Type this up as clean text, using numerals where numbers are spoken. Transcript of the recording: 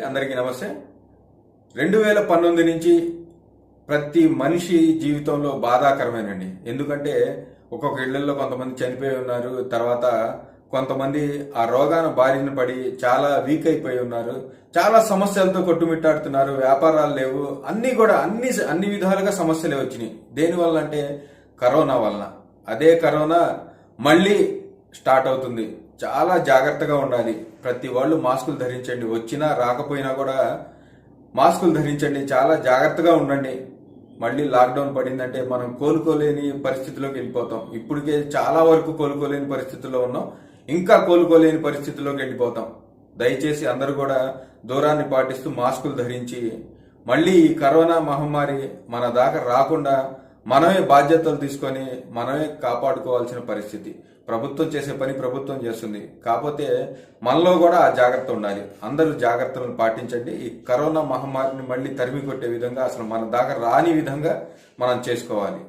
అందరికీ నమస్తే. 2019 నుంచి ప్రతి మనిషి జీవితంలో బాధాకరమేనండి. ఎందుకంటే ఒక్కొక్క ఇళ్లలో కొంతమంది చనిపోయి ఉన్నారు. తర్వాత కొంతమంది ఆ రోగాన బారిన పడి చాలా వీక్ అయిపోయి ఉన్నారు. చాలా సమస్యలతో కొట్టుమిట్టాడుతున్నారు. వ్యాపారాలు లేవు. అన్ని విధాలుగా సమస్యలే వచ్చినాయి. దేనివల్ల అంటే కరోనా వలన. అదే కరోనా మళ్ళీ స్టార్ట్ అవుతుంది. చాలా జాగ్రత్తగా ఉండాలి. ప్రతి వాళ్ళు మాస్కులు ధరించండి. వచ్చినా రాకపోయినా కూడా మాస్కులు ధరించండి. చాలా జాగ్రత్తగా ఉండండి. మళ్ళీ లాక్డౌన్ పడిందంటే మనం కోలుకోలేని పరిస్థితిలోకి వెళ్ళిపోతాం. ఇప్పటికే చాలా వరకు కోలుకోలేని పరిస్థితుల్లో ఉన్నాం. ఇంకా కోలుకోలేని పరిస్థితుల్లోకి వెళ్ళిపోతాం. దయచేసి అందరూ కూడా దూరాన్ని పాటిస్తూ మాస్కులు ధరించి మళ్ళీ ఈ కరోనా మహమ్మారి మన దాకా రాకుండా మనమే బాధ్యతలు తీసుకొని మనమే కాపాడుకోవాల్సిన పరిస్థితి. ప్రభుత్వం చేసే పని ప్రభుత్వం చేస్తుంది. కాకపోతే మనలో కూడా ఆ జాగ్రత్త ఉండాలి. అందరూ జాగ్రత్తలను పాటించండి. ఈ కరోనా మహమ్మారిని మళ్ళీ తరిమి కొట్టే విధంగా, అసలు మన దాకా రాని విధంగా మనం చేసుకోవాలి.